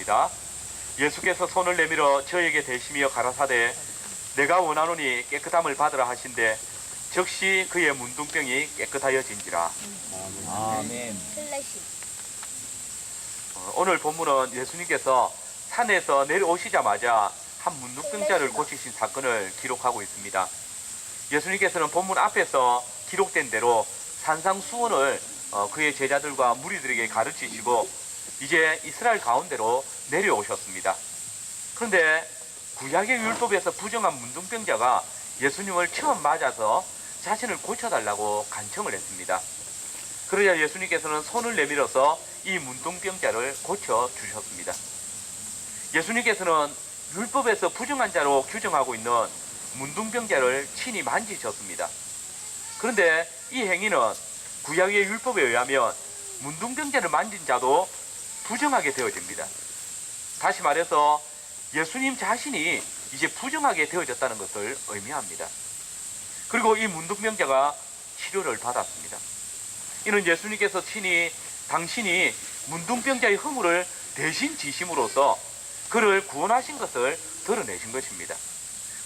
말씀입니다. 예수께서 손을 내밀어 저에게 대시며 가라사대 내가 원하노니 깨끗함을 받으라 하신대 즉시 그의 문둥병이 깨끗하여진지라. 아멘. 오늘 본문은 예수님께서 산에서 내려오시자마자 한 문둥병자를 고치신 사건을 기록하고 있습니다. 예수님께서는 본문 앞에서 기록된 대로 산상수훈을 그의 제자들과 무리들에게 가르치시고 이제 이스라엘 가운데로 내려오셨습니다. 그런데 구약의 율법에서 부정한 문둥병자가 예수님을 처음 맞아서 자신을 고쳐달라고 간청을 했습니다. 그러자 예수님께서는 손을 내밀어서 이 문둥병자를 고쳐주셨습니다. 예수님께서는 율법에서 부정한 자로 규정하고 있는 문둥병자를 친히 만지셨습니다. 그런데 이 행위는 구약의 율법에 의하면 문둥병자를 만진 자도 부정하게 되어집니다. 다시 말해서 예수님 자신이 이제 부정하게 되어졌다는 것을 의미합니다. 그리고 이 문둥병자가 치료를 받았습니다. 이는 예수님께서 친히 당신이 문둥병자의 허물을 대신 지심으로써 그를 구원하신 것을 드러내신 것입니다.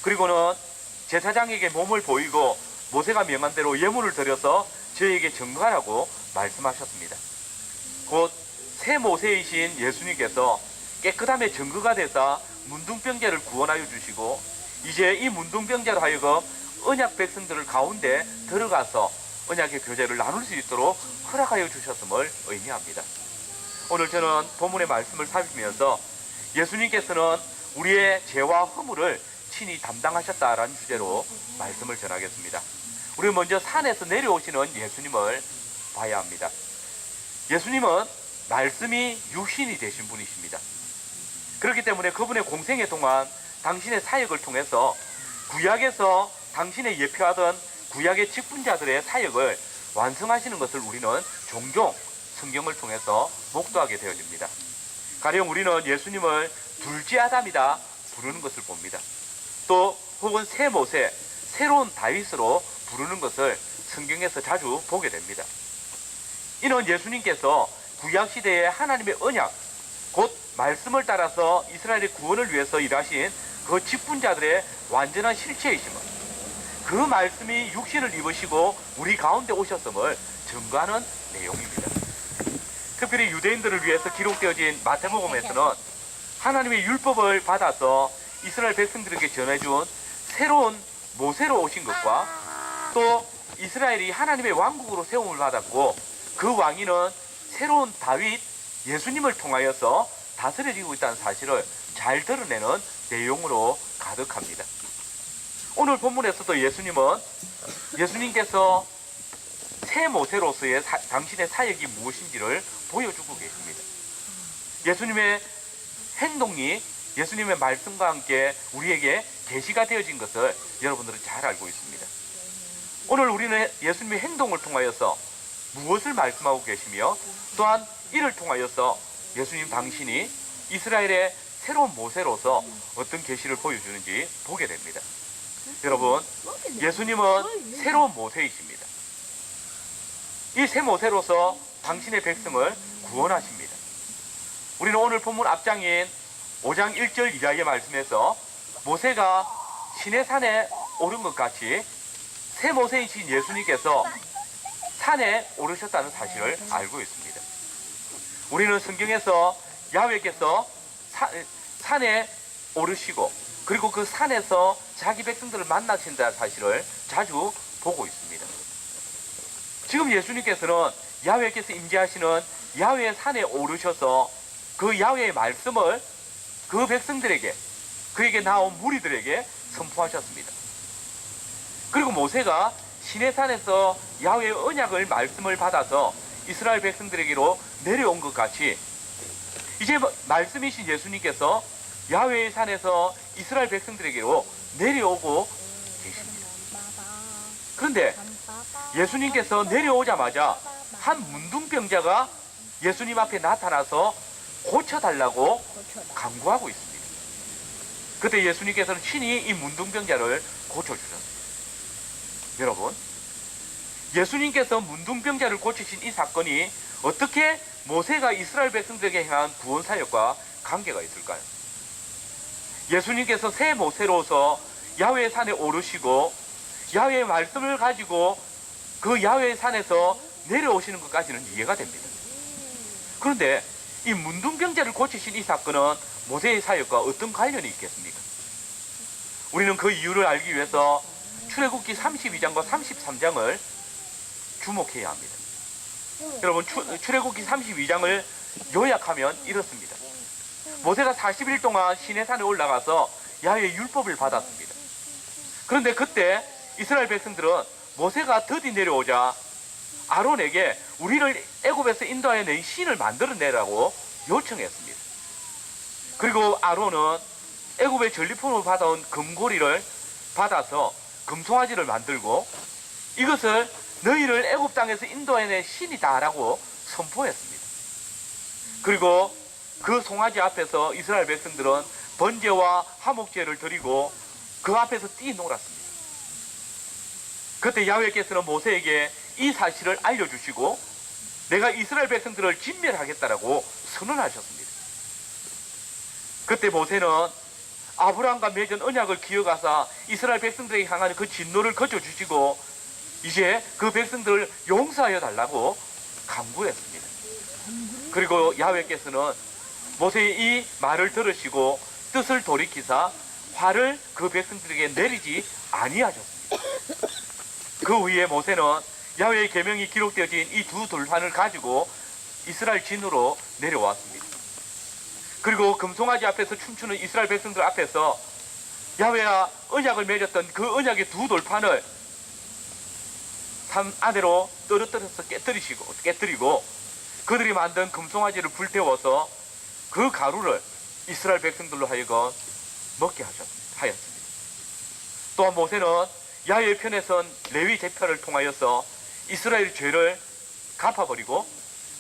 그리고는 제사장에게 몸을 보이고 모세가 명한 대로 예물을 드려서 저에게 증거하라고 말씀하셨습니다. 곧 새 모세이신 예수님께서 깨끗함의 증거가 되사 문둥병자를 구원하여 주시고 이제 이 문둥병자로 하여금 언약 백성들을 가운데 들어가서 언약의 교제를 나눌 수 있도록 허락하여 주셨음을 의미합니다. 오늘 저는 본문의 말씀을 살피면서 예수님께서는 우리의 죄와 허물을 친히 담당하셨다라는 주제로 말씀을 전하겠습니다. 우리는 먼저 산에서 내려오시는 예수님을 봐야 합니다. 예수님은 말씀이 육신이 되신 분이십니다. 그렇기 때문에 그분의 공생애 동안 당신의 사역을 통해서 구약에서 당신의 예표하던 구약의 직분자들의 사역을 완성하시는 것을 우리는 종종 성경을 통해서 목도하게 되어집니다. 가령 우리는 예수님을 둘째 아담이다 부르는 것을 봅니다. 또 혹은 새 모세, 새로운 다윗으로 부르는 것을 성경에서 자주 보게 됩니다. 이는 예수님께서 구약시대의 하나님의 언약, 곧 말씀을 따라서 이스라엘의 구원을 위해서 일하신 그 직분자들의 완전한 실체이심을, 그 말씀이 육신을 입으시고 우리 가운데 오셨음을 증거하는 내용입니다. 특별히 유대인들을 위해서 기록되어진 마태복음에서는 하나님의 율법을 받아서 이스라엘 백성들에게 전해준 새로운 모세로 오신 것과 또 이스라엘이 하나님의 왕국으로 세움을 받았고 그 왕위는 새로운 다윗, 예수님을 통하여서 다스려지고 있다는 사실을 잘 드러내는 내용으로 가득합니다. 오늘 본문에서도 예수님께서 새 모세로서의 당신의 사역이 무엇인지를 보여주고 계십니다. 예수님의 행동이 예수님의 말씀과 함께 우리에게 계시가 되어진 것을 여러분들은 잘 알고 있습니다. 오늘 우리는 예수님의 행동을 통하여서 무엇을 말씀하고 계시며 또한 이를 통하여서 예수님 당신이 이스라엘의 새로운 모세로서 어떤 계시를 보여주는지 보게 됩니다. 여러분, 예수님은 새로운 모세이십니다. 이 새 모세로서 당신의 백성을 구원하십니다. 우리는 오늘 본문 앞장인 5장 1절 이하의 말씀에서 모세가 시내산에 오른 것 같이 새 모세이신 예수님께서 산에 오르셨다는 사실을 알고 있습니다. 우리는 성경에서 야훼께서 산에 오르시고 그리고 그 산에서 자기 백성들을 만나신다는 사실을 자주 보고 있습니다. 지금 예수님께서는 야훼께서 임재하시는 야훼의 산에 오르셔서 그 야훼의 말씀을 그 백성들에게, 그에게 나온 무리들에게 선포하셨습니다. 그리고 모세가 시내산에서 야훼의 언약을 말씀을 받아서 이스라엘 백성들에게로 내려온 것 같이 이제 말씀이신 예수님께서 야훼의 산에서 이스라엘 백성들에게로 내려오고 계십니다. 그런데 예수님께서 내려오자마자 한 문둥병자가 예수님 앞에 나타나서 고쳐달라고 간구하고 있습니다. 그때 예수님께서는 친히 이 문둥병자를 고쳐주셨습니다. 여러분, 예수님께서 문둥병자를 고치신 이 사건이 어떻게 모세가 이스라엘 백성들에게 행한 구원사역과 관계가 있을까요? 예수님께서 새 모세로서 야훼의 산에 오르시고 야훼의 말씀을 가지고 그 야훼의 산에서 내려오시는 것까지는 이해가 됩니다. 그런데 이 문둥병자를 고치신 이 사건은 모세의 사역과 어떤 관련이 있겠습니까? 우리는 그 이유를 알기 위해서 출애굽기 32장과 33장을 주목해야 합니다. 여러분, 출애굽기 32장을 요약하면 이렇습니다. 모세가 40일 동안 시내산에 올라가서 야훼의 율법을 받았습니다. 그런데 그때 이스라엘 백성들은 모세가 드디 내려오자 아론에게 우리를 애굽에서 인도하여 낸 신을 만들어내라고 요청했습니다. 그리고 아론은 애굽의 전리품으로 받아온 금고리를 받아서 금송아지를 만들고 이것을 너희를 애굽 땅에서 인도하여 낸 신이다라고 선포했습니다. 그리고 그 송아지 앞에서 이스라엘 백성들은 번제와 화목제를 드리고 그 앞에서 뛰놀았습니다. 그때 야훼께서는 모세에게 이 사실을 알려주시고 내가 이스라엘 백성들을 진멸하겠다라고 선언하셨습니다. 그때 모세는 아브라함과 맺은 언약을 기억하사 이스라엘 백성들에게 향하는 그 진노를 거쳐주시고 이제 그 백성들을 용서하여 달라고 간구했습니다. 그리고 야훼께서는 모세의 이 말을 들으시고 뜻을 돌이키사 화를 그 백성들에게 내리지 아니하셨습니다. 그 후에 모세는 야훼의 계명이 기록되어진 이 두 돌판을 가지고 이스라엘 진으로 내려왔습니다. 그리고 금송아지 앞에서 춤추는 이스라엘 백성들 앞에서 야훼와 언약을 맺었던 그 언약의 두 돌판을 산 아래로 떨어뜨려서 깨뜨리고 그들이 만든 금송아지를 불태워서 그 가루를 이스라엘 백성들로 하여금 먹게 하였습니다. 또한 모세는 야훼의 편에 선 레위 제편을 통하여서 이스라엘의 죄를 갚아버리고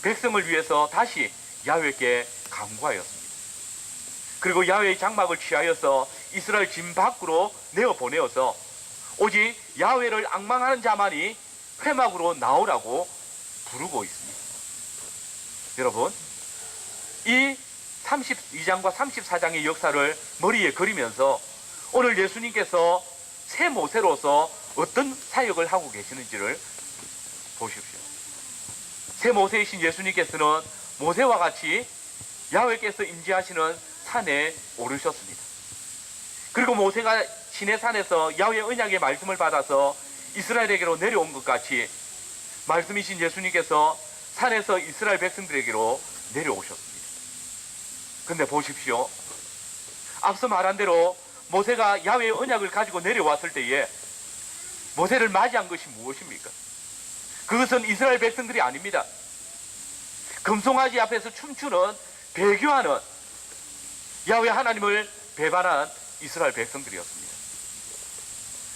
백성을 위해서 다시 야훼께 간구하였습니다. 그리고 야훼의 장막을 취하여서 이스라엘 진 밖으로 내어보내어서 오직 야훼를 앙망하는 자만이 회막으로 나오라고 부르고 있습니다. 여러분, 이 32장과 34장의 역사를 머리에 그리면서 오늘 예수님께서 새 모세로서 어떤 사역을 하고 계시는지를 보십시오. 새 모세이신 예수님께서는 모세와 같이 야훼께서 임재하시는 산에 오르셨습니다. 그리고 모세가 시내산에서 야훼의 언약의 말씀을 받아서 이스라엘에게로 내려온 것 같이 말씀이신 예수님께서 산에서 이스라엘 백성들에게로 내려오셨습니다. 근데 보십시오. 앞서 말한 대로 모세가 야훼의 언약을 가지고 내려왔을 때에 모세를 맞이한 것이 무엇입니까? 그것은 이스라엘 백성들이 아닙니다. 금송아지 앞에서 춤추는 배교하는 야훼 하나님을 배반한 이스라엘 백성들이었습니다.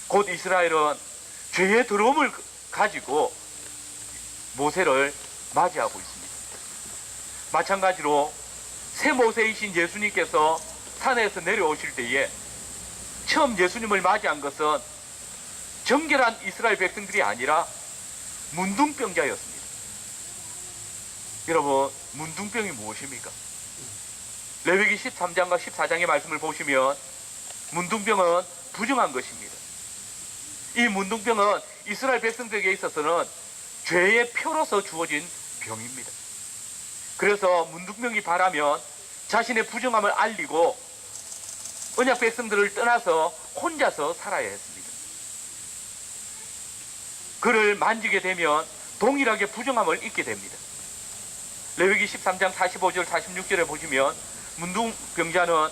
곧 이스라엘은 죄의 더러움을 가지고 모세를 맞이하고 있습니다. 마찬가지로 새 모세이신 예수님께서 산에서 내려오실 때에 처음 예수님을 맞이한 것은 정결한 이스라엘 백성들이 아니라 문둥병자였습니다. 여러분, 문둥병이 무엇입니까? 레위기 13장과 14장의 말씀을 보시면 문둥병은 부정한 것입니다. 이 문둥병은 이스라엘 백성들에게 있어서는 죄의 표로서 주어진 병입니다. 그래서 문둥병이 바라면 자신의 부정함을 알리고 언약 백성들을 떠나서 혼자서 살아야 했습니다. 그를 만지게 되면 동일하게 부정함을 잊게 됩니다. 레위기 13장 45절 46절에 보시면 문둥병자는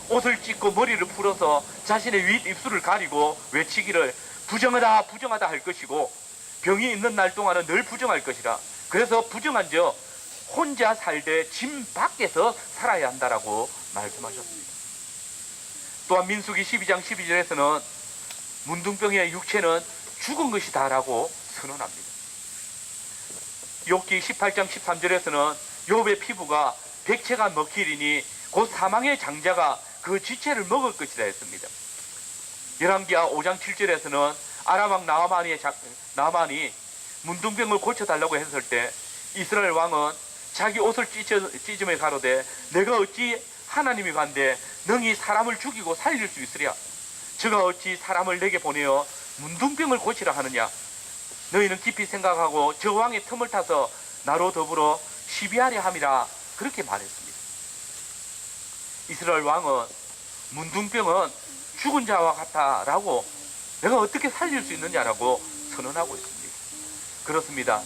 옷을 찢고 머리를 풀어서 자신의 윗 입술을 가리고 외치기를 부정하다 부정하다 할 것이고 병이 있는 날 동안은 늘 부정할 것이라. 그래서 부정한 저 혼자 살되 짐 밖에서 살아야 한다라고 말씀하셨습니다. 또한 민수기 12장 12절에서는 문둥병의 육체는 죽은 것이다라고 선언합니다. 욥기 18장 13절에서는 욥의 피부가 백채가 먹히리니 곧 사망의 장자가 그 지체를 먹을 것이다 했습니다. 열왕기하 5장 7절에서는 아람왕 나아만이 문둥병을 고쳐달라고 했을 때 이스라엘 왕은 자기 옷을 찢으며 가로되 내가 어찌 하나님이 간데 능히 사람을 죽이고 살릴 수 있으랴. 저가 어찌 사람을 내게 보내어 문둥병을 고치라 하느냐. 너희는 깊이 생각하고 저 왕의 틈을 타서 나로 더불어 시비하려 함이라. 그렇게 말했습니다. 이스라엘 왕은 문둥병은 죽은 자와 같다라고, 내가 어떻게 살릴 수 있느냐라고 선언하고 있습니다. 그렇습니다.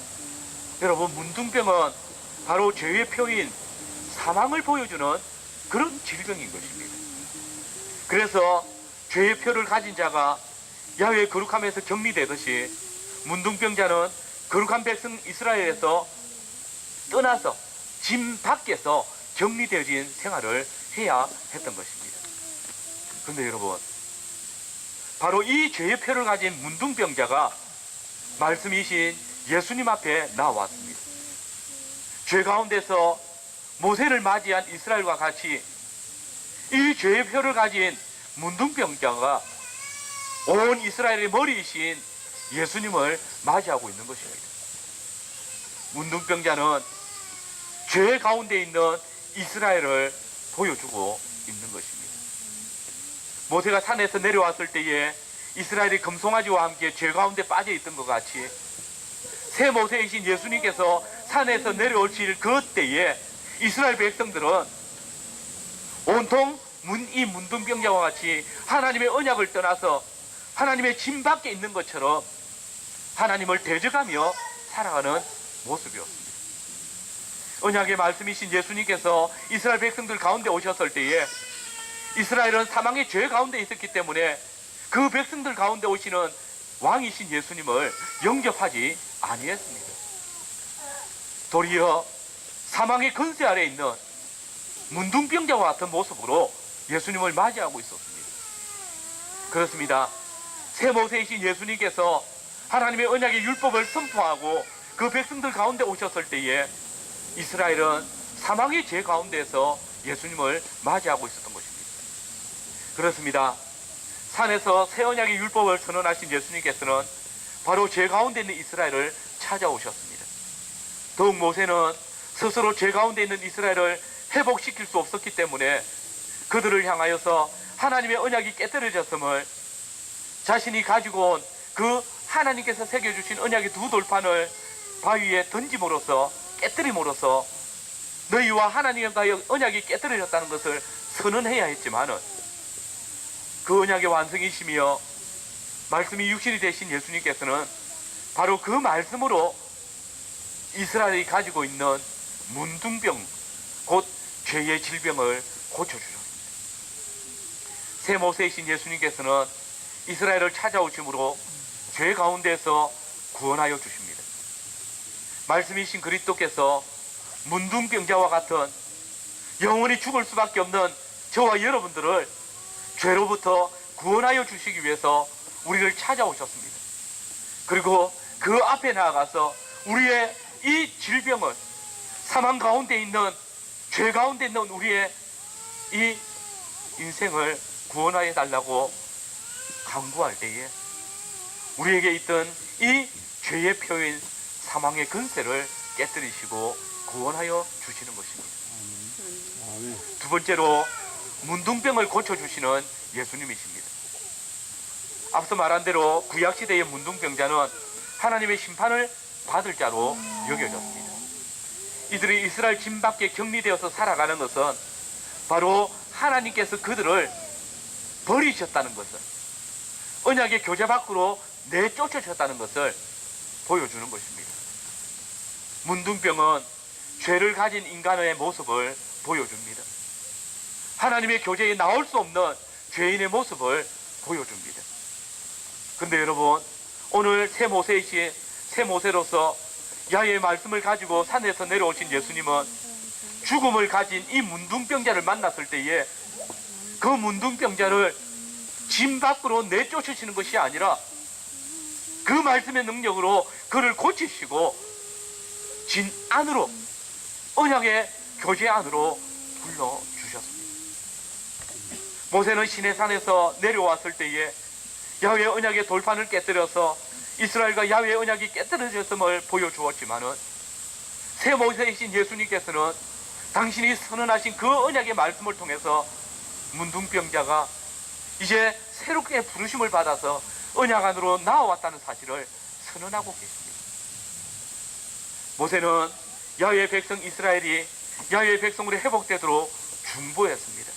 여러분, 문둥병은 바로 죄의 표인 사망을 보여주는 그런 질병인 것입니다. 그래서 죄의 표를 가진 자가 야훼의 거룩함에서 격리되듯이 문둥병자는 거룩한 백성 이스라엘에서 떠나서 짐 밖에서 격리되어진 생활을 해야 했던 것입니다. 그런데 여러분, 바로 이 죄의 표를 가진 문둥병자가 말씀이신 예수님 앞에 나왔습니다. 죄 가운데서 모세를 맞이한 이스라엘과 같이 이 죄의 표를 가진 문둥병자가 온 이스라엘의 머리이신 예수님을 맞이하고 있는 것입니다. 문둥병자는 죄 가운데 있는 이스라엘을 보여주고 있는 것입니다. 모세가 산에서 내려왔을 때에 이스라엘이 금송아지와 함께 죄 가운데 빠져 있던 것 같이 새 모세이신 예수님께서 산에서 내려오실 그 때에 이스라엘 백성들은 온통 이 문둥병자와 같이 하나님의 언약을 떠나서 하나님의 짐 밖에 있는 것처럼 하나님을 대적하며 살아가는 모습이었습니다. 언약의 말씀이신 예수님께서 이스라엘 백성들 가운데 오셨을 때에 이스라엘은 사망의 죄 가운데 있었기 때문에 그 백성들 가운데 오시는 왕이신 예수님을 영접하지 아니했습니다. 도리어 사망의 권세 아래 있는 문둥병자와 같은 모습으로 예수님을 맞이하고 있었습니다. 그렇습니다. 새 모세이신 예수님께서 하나님의 언약의 율법을 선포하고 그 백성들 가운데 오셨을 때에 이스라엘은 사망의 죄 가운데서 예수님을 맞이하고 있었던 것입니다. 그렇습니다. 산에서 새 언약의 율법을 선언하신 예수님께서는 바로 죄 가운데 있는 이스라엘을 찾아오셨습니다. 더욱 모세는 스스로 죄 가운데 있는 이스라엘을 회복시킬 수 없었기 때문에 그들을 향하여서 하나님의 언약이 깨뜨려졌음을 자신이 가지고 온 그 하나님께서 새겨주신 언약의 두 돌판을 바위에 던짐으로써 깨뜨림으로써 너희와 하나님과의 언약이 깨뜨려졌다는 것을 선언해야 했지만은 그 언약의 완성이시며 말씀이 육신이 되신 예수님께서는 바로 그 말씀으로 이스라엘이 가지고 있는 문둥병, 곧 죄의 질병을 고쳐주셨습니다. 새 모세이신 예수님께서는 이스라엘을 찾아오심으로 죄 가운데서 구원하여 주십니다. 말씀이신 그리스도께서 문둥병자와 같은 영원히 죽을 수밖에 없는 저와 여러분들을 죄로부터 구원하여 주시기 위해서 우리를 찾아오셨습니다. 그리고 그 앞에 나아가서 우리의 이 질병을, 사망 가운데 있는, 죄 가운데 있는 우리의 이 인생을 구원하여 달라고 간구할 때에 우리에게 있던 이 죄의 표인 사망의 근세를 깨뜨리시고 구원하여 주시는 것입니다. 두 번째로 문둥병을 고쳐주시는 예수님이십니다. 앞서 말한 대로 구약시대의 문둥병자는 하나님의 심판을 받을 자로 여겨졌습니다. 이들이 이스라엘 짐 밖에 격리되어서 살아가는 것은 바로 하나님께서 그들을 버리셨다는 것을, 언약의 교제 밖으로 내쫓으셨다는 것을 보여주는 것입니다. 문둥병은 죄를 가진 인간의 모습을 보여줍니다. 하나님의 교제에 나올 수 없는 죄인의 모습을 보여줍니다. 근데 여러분, 오늘 새 모세로서 야훼의 말씀을 가지고 산에서 내려오신 예수님은 죽음을 가진 이 문둥병자를 만났을 때에 그 문둥병자를 짐 밖으로 내쫓으시는 것이 아니라 그 말씀의 능력으로 그를 고치시고 진 안으로, 언약의 교제 안으로 불러주셨습니다. 모세는 시내산에서 내려왔을 때에 야훼의 언약의 돌판을 깨뜨려서 이스라엘과 야훼의 언약이 깨뜨려졌음을 보여주었지만은 새 모세이신 예수님께서는 당신이 선언하신 그 언약의 말씀을 통해서 문둥병자가 이제 새롭게 부르심을 받아서 언약 안으로 나아왔다는 사실을 선언하고 계십니다. 모세는 야훼의 백성 이스라엘이 야훼의 백성으로 회복되도록 중보했습니다.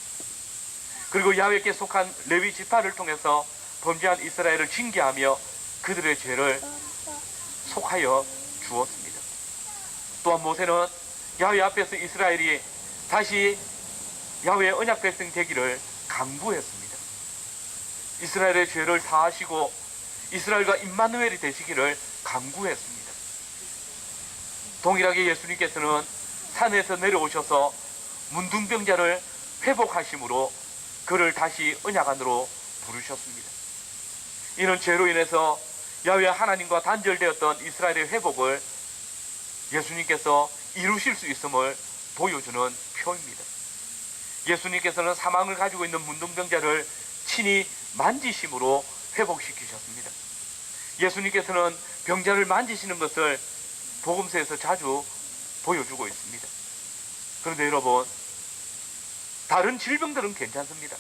그리고 야훼께 속한 레위 지파를 통해서 범죄한 이스라엘을 징계하며 그들의 죄를 속하여 주었습니다. 또한 모세는 야훼 앞에서 이스라엘이 다시 야훼의 언약 백성 되기를 강구했습니다. 이스라엘의 죄를 사하시고 이스라엘과 임마누엘이 되시기를 강구했습니다. 동일하게 예수님께서는 산에서 내려오셔서 문둥병자를 회복하심으로 그를 다시 언약 안으로 부르셨습니다. 이는 죄로 인해서 야훼 하나님과 단절되었던 이스라엘의 회복을 예수님께서 이루실 수 있음을 보여주는 표입니다. 예수님께서는 사망을 가지고 있는 문둥병자를 친히 만지심으로 회복시키셨습니다. 예수님께서는 병자를 만지시는 것을 복음서에서 자주 보여주고 있습니다. 그런데 여러분, 다른 질병들은 괜찮습니다.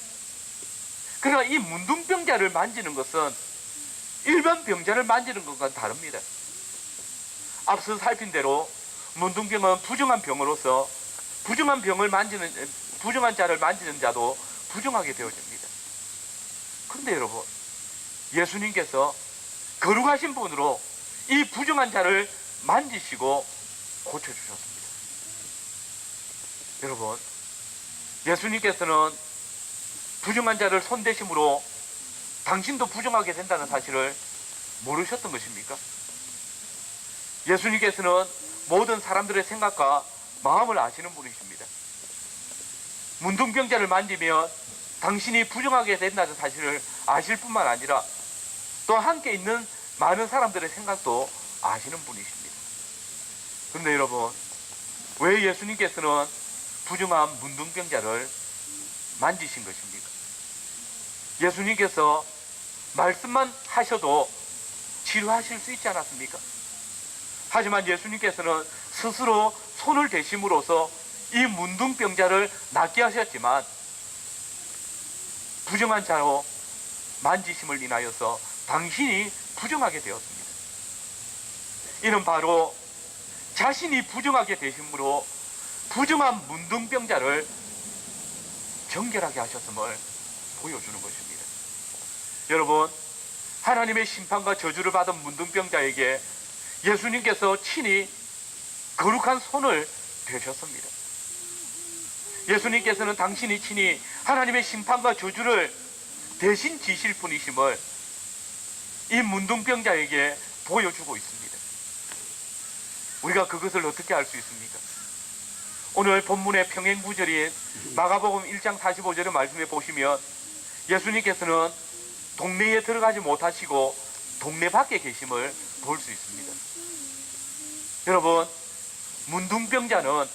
그러나 이 문둥병자를 만지는 것은 일반 병자를 만지는 것과는 다릅니다. 앞서 살핀 대로 문둥병은 부정한 병으로서 부정한 자를 만지는 자도 부정하게 되어집니다. 그런데 여러분, 예수님께서 거룩하신 분으로 이 부정한 자를 만지시고 고쳐주셨습니다. 여러분, 예수님께서는 부정한 자를 손대심으로 당신도 부정하게 된다는 사실을 모르셨던 것입니까? 예수님께서는 모든 사람들의 생각과 마음을 아시는 분이십니다. 문둥병자를 만지면 당신이 부정하게 된다는 사실을 아실 뿐만 아니라 또 함께 있는 많은 사람들의 생각도 아시는 분이십니다. 그런데 여러분, 왜 예수님께서는 부정한 문둥병자를 만지신 것입니까? 예수님께서 말씀만 하셔도 치료하실 수 있지 않았습니까? 하지만 예수님께서는 스스로 손을 대심으로써 이 문둥병자를 낫게 하셨지만 부정한 자로 만지심을 인하여서 당신이 부정하게 되었습니다. 이는 바로 자신이 부정하게 되심으로 부정한 문둥병자를 정결하게 하셨음을 보여주는 것입니다. 여러분, 하나님의 심판과 저주를 받은 문둥병자에게 예수님께서 친히 거룩한 손을 대셨습니다. 예수님께서는 당신이 친히 하나님의 심판과 저주를 대신 지실 분이심을 이 문둥병자에게 보여주고 있습니다. 우리가 그것을 어떻게 알 수 있습니까? 오늘 본문의 평행구절인 마가복음 1장 45절의 말씀에 보시면 예수님께서는 동네에 들어가지 못하시고 동네 밖에 계심을 볼 수 있습니다. 여러분, 문둥병자는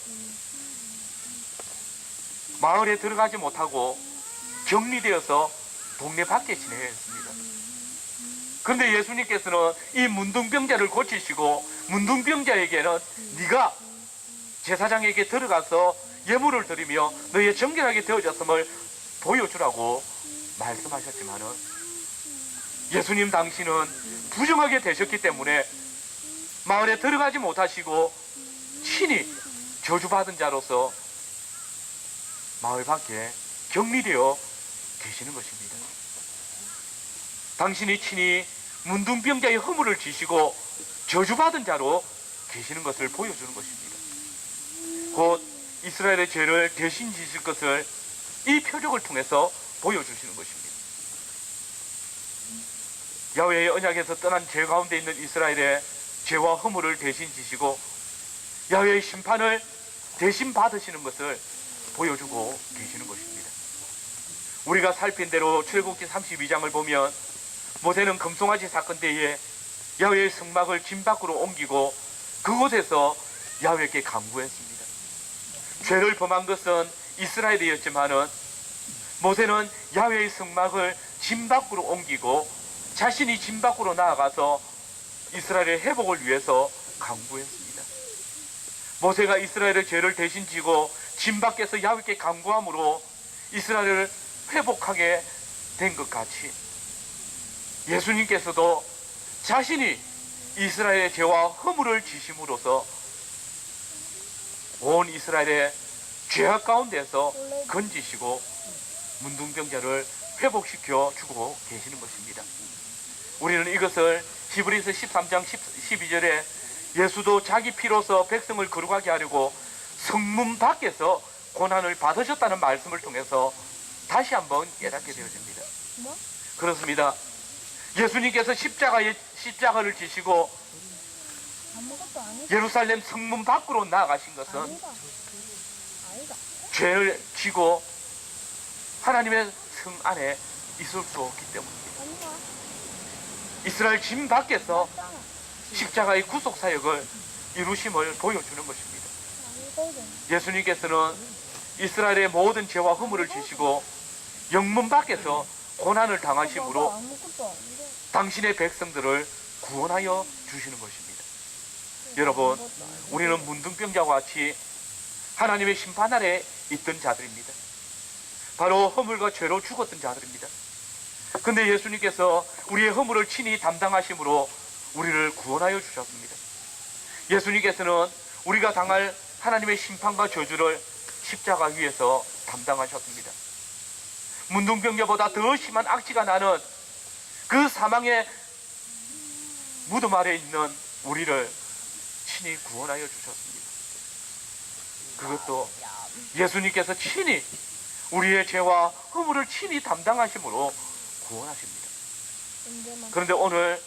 마을에 들어가지 못하고 격리되어서 동네 밖에 지내야 했습니다. 그런데 예수님께서는 이 문둥병자를 고치시고 문둥병자에게는 네가 제사장에게 들어가서 예물을 드리며 너의 정결하게 되어졌음을 보여주라고 말씀하셨지만은 예수님 당신은 부정하게 되셨기 때문에 마을에 들어가지 못하시고 친히 저주받은 자로서 마을 밖에 격리되어 계시는 것입니다. 당신이 친히 문둥병자의 허물을 지시고 저주받은 자로 계시는 것을 보여주는 것입니다. 곧 이스라엘의 죄를 대신 지실 것을 이 표적을 통해서 보여주시는 것입니다. 야훼의 언약에서 떠난 죄 가운데 있는 이스라엘의 죄와 허물을 대신 지시고 야훼의 심판을 대신 받으시는 것을 보여주고 계시는 것입니다. 우리가 살핀 대로 출애굽기 32장을 보면 모세는 금송아지 사건 때에 야훼의 성막을 진 밖으로 옮기고 그곳에서 야훼께 간구했습니다. 죄를 범한 것은 이스라엘이었지만은 모세는 야훼의 성막을 진 밖으로 옮기고 자신이 진 밖으로 나아가서 이스라엘의 회복을 위해서 간구했습니다. 모세가 이스라엘의 죄를 대신 지고 진 밖에서 야훼께 간구함으로 이스라엘을 회복하게 된 것 같이 예수님께서도 자신이 이스라엘의 죄와 허물을 지심으로써 온 이스라엘의 죄악 가운데서 건지시고 문둥병자를 회복시켜 주고 계시는 것입니다. 우리는 이것을 히브리서 13장 12절에 예수도 자기 피로서 백성을 거룩하게 하려고 성문 밖에서 고난을 받으셨다는 말씀을 통해서 다시 한번 깨닫게 되어집니다. 그렇습니다. 예수님께서 십자가를 지시고 예루살렘 성문 밖으로 나아가신 것은 죄를 지고 하나님의 성 안에 있을 수 없기 때문입니다. 이스라엘 진 밖에서 십자가의 구속 사역을 이루심을 보여주는 것입니다. 예수님께서는 이스라엘의 모든 죄와 허물을 지시고 영문 밖에서 고난을 당하심으로 당신의 백성들을 구원하여 주시는 것입니다. 여러분, 우리는 문둥병자와 같이 하나님의 심판 아래 있던 자들입니다. 바로 허물과 죄로 죽었던 자들입니다. 근데 예수님께서 우리의 허물을 친히 담당하심으로 우리를 구원하여 주셨습니다. 예수님께서는 우리가 당할 하나님의 심판과 저주를 십자가 위에서 담당하셨습니다. 문둥병자보다 더 심한 악취가 나는 그 사망의 무덤 아래 있는 우리를 친히 구원하여 주셨습니다. 그것도 예수님께서 친히 우리의 죄와 허물을 친히 담당하심으로 구원하십니다. 그런데 오늘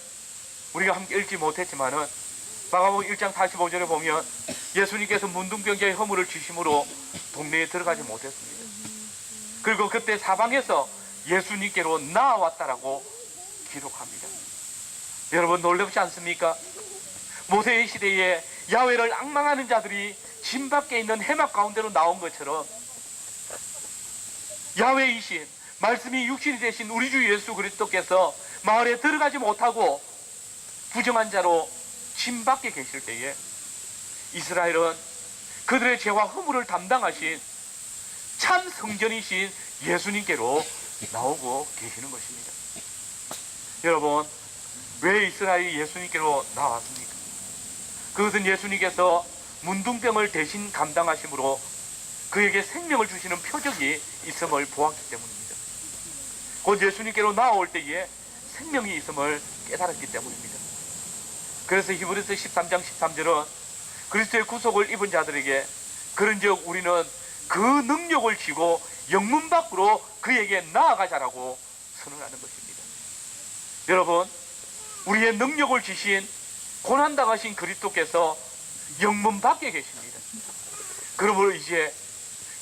우리가 함께 읽지 못했지만은 마가복음 1장 45절에 보면 예수님께서 문둥병자의 허물을 지심으로 동네에 들어가지 못했습니다. 그리고 그때 사방에서 예수님께로 나아왔다라고 기록합니다. 여러분, 놀랍지 않습니까? 모세의 시대에 야훼를 앙망하는 자들이 진 밖에 있는 해막 가운데로 나온 것처럼 야훼이신 말씀이 육신이 되신 우리 주 예수 그리스도께서 마을에 들어가지 못하고 부정한 자로 진 밖에 계실 때에 이스라엘은 그들의 죄와 허물을 담당하신 참 성전이신 예수님께로 나오고 계시는 것입니다. 여러분, 왜 이스라엘이 예수님께로 나왔습니까? 그것은 예수님께서 문둥병을 대신 감당하심으로 그에게 생명을 주시는 표적이 있음을 보았기 때문입니다. 곧 예수님께로 나올 때에 생명이 있음을 깨달았기 때문입니다. 그래서 히브리서 13장 13절은 그리스도의 구속을 입은 자들에게 그런즉 우리는 그 능력을 쥐고 영문 밖으로 그에게 나아가자라고 선언하는 것입니다. 여러분, 우리의 능력을 지신 고난당하신 그리스도께서 영문 밖에 계십니다. 그러므로 이제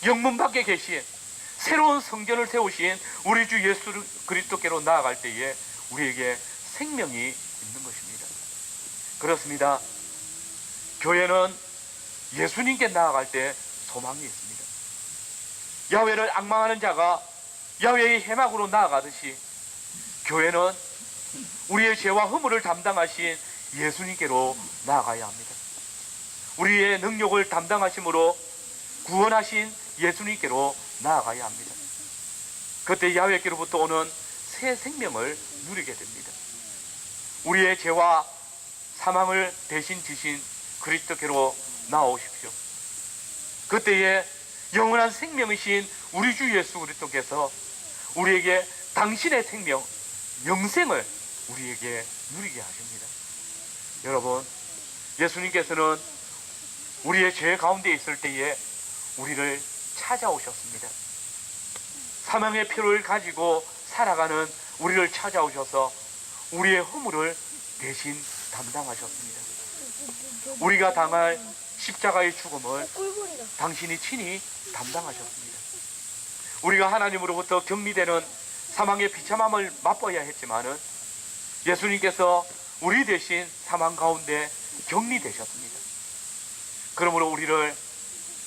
영문 밖에 계신 새로운 성전을 세우신 우리 주 예수 그리스도께로 나아갈 때에 우리에게 생명이 있는 것입니다. 그렇습니다. 교회는 예수님께 나아갈 때 소망이 있습니다. 야훼를 앙망하는 자가 야훼의 해막으로 나아가듯이 교회는 우리의 죄와 허물을 담당하신 예수님께로 나아가야 합니다. 우리의 능력을 담당하심으로 구원하신 예수님께로 나아가야 합니다. 그때 야훼께로부터 오는 새 생명을 누리게 됩니다. 우리의 죄와 사망을 대신 지신 그리스도께로 나오십시오. 그때에 영원한 생명이신 우리 주 예수 그리스도께서 우리에게 당신의 생명, 영생을 우리에게 누리게 하십니다. 여러분, 예수님께서는 우리의 죄 가운데 있을 때에 우리를 찾아오셨습니다. 사망의 피를 가지고 살아가는 우리를 찾아오셔서 우리의 허물을 대신 담당하셨습니다. 우리가 당할 십자가의 죽음을 당신이 친히 담당하셨습니다. 우리가 하나님으로부터 격리되는 사망의 비참함을 맛봐야 했지만은 예수님께서 우리 대신 사망 가운데 격리되셨습니다. 그러므로 우리를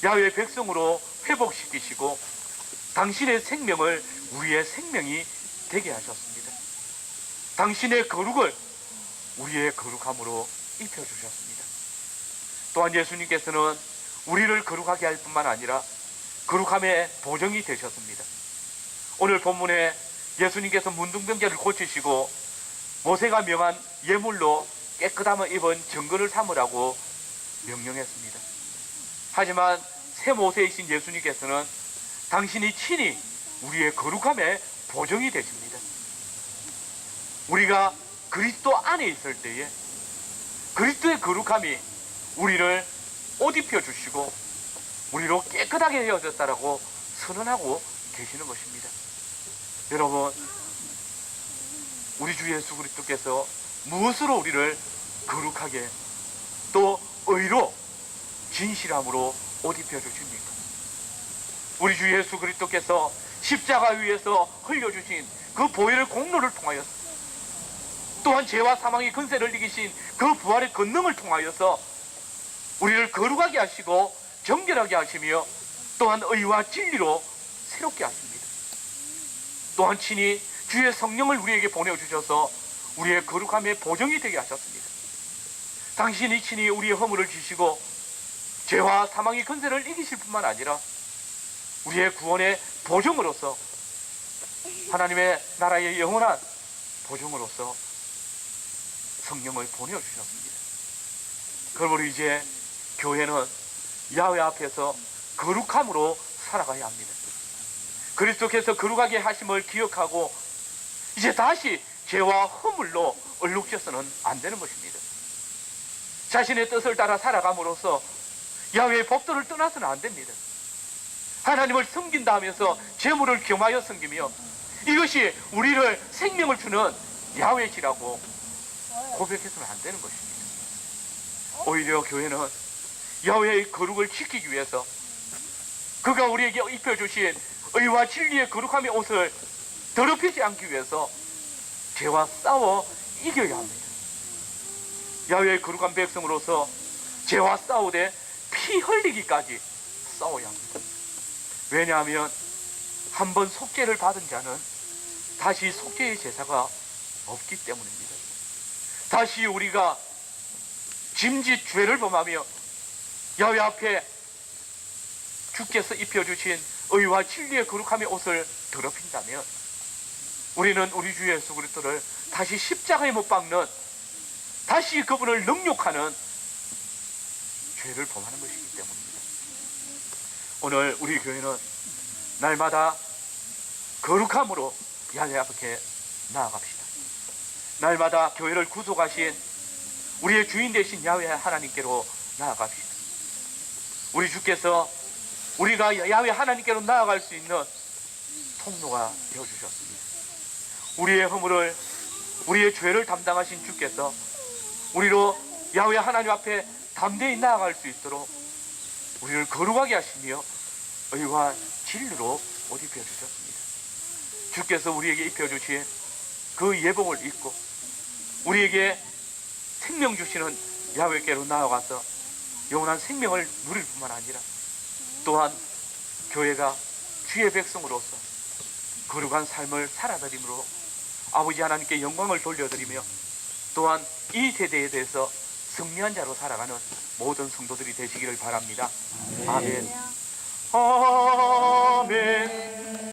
야훼의 백성으로 회복시키시고 당신의 생명을 우리의 생명이 되게 하셨습니다. 당신의 거룩을 우리의 거룩함으로 입혀주셨습니다. 또한 예수님께서는 우리를 거룩하게 할 뿐만 아니라 거룩함의 보정이 되셨습니다. 오늘 본문에 예수님께서 문둥병자를 고치시고 모세가 명한 예물로 깨끗함을 입은 정근을 삼으라고 명령했습니다. 하지만 새 모세이신 예수님께서는 당신이 친히 우리의 거룩함의 보정이 되십니다. 우리가 그리스도 안에 있을 때에 그리스도의 거룩함이 우리를 옷 입혀 주시고 우리로 깨끗하게 되어졌다라고 선언하고 계시는 것입니다. 여러분, 우리 주 예수 그리스도께서 무엇으로 우리를 거룩하게 또 의로 진실함으로 옷 입혀 주십니까? 우리 주 예수 그리스도께서 십자가 위에서 흘려주신 그 보혈의 공로를 통하여서 또한 죄와 사망의 근세를 이기신 그 부활의 권능을 통하여서 우리를 거룩하게 하시고 정결하게 하시며 또한 의와 진리로 새롭게 하십니다. 또한 친히 주의 성령을 우리에게 보내주셔서 우리의 거룩함의 보정이 되게 하셨습니다. 당신이 친히 우리의 허물을 지시고 죄와 사망의 근세를 이기실 뿐만 아니라 우리의 구원의 보정으로서 하나님의 나라의 영원한 보정으로서 성령을 보내주셨습니다. 그러므로 이제 교회는 야훼 앞에서 거룩함으로 살아가야 합니다. 그리스도께서 거룩하게 하심을 기억하고 이제 다시 죄와 허물로 얼룩져서는 안 되는 것입니다. 자신의 뜻을 따라 살아감으로써 야훼의 법도를 떠나서는 안 됩니다. 하나님을 섬긴다 하면서 재물을 겸하여 섬기며 이것이 우리를 생명을 주는 야훼지라고 고백해서는 안 되는 것입니다. 오히려 교회는 야훼의 거룩을 지키기 위해서 그가 우리에게 입혀주신 의와 진리의 거룩함의 옷을 더럽히지 않기 위해서 죄와 싸워 이겨야 합니다. 야훼의 거룩한 백성으로서 죄와 싸우되 피 흘리기까지 싸워야 합니다. 왜냐하면 한 번 속죄를 받은 자는 다시 속죄의 제사가 없기 때문입니다. 다시 우리가 짐짓 죄를 범하며 야훼 앞에 주께서 입혀주신 의와 진리의 거룩함의 옷을 더럽힌다면 우리는 우리 주 예수 그리스도를 다시 십자가에 못 박는, 다시 그분을 능욕하는 죄를 범하는 것이기 때문입니다. 오늘 우리 교회는 날마다 거룩함으로 야훼 앞에 나아갑시다. 날마다 교회를 구속하신 우리의 주인 되신 야훼 하나님께로 나아갑시다. 우리 주께서 우리가 야훼 하나님께로 나아갈 수 있는 통로가 되어주셨습니다. 우리의 허물을, 우리의 죄를 담당하신 주께서 우리로 야훼 하나님 앞에 담대히 나아갈 수 있도록 우리를 거룩하게 하시며 의와 진리로 옷 입혀주셨습니다. 주께서 우리에게 입혀주신 그 예복을 입고 우리에게 생명 주시는 야훼께로 나아가서 영원한 생명을 누릴 뿐만 아니라 또한 교회가 주의 백성으로서 거룩한 삶을 살아드림으로 아버지 하나님께 영광을 돌려드리며 또한 이 세대에 대해서 승리한 자로 살아가는 모든 성도들이 되시기를 바랍니다. 아멘. 아멘.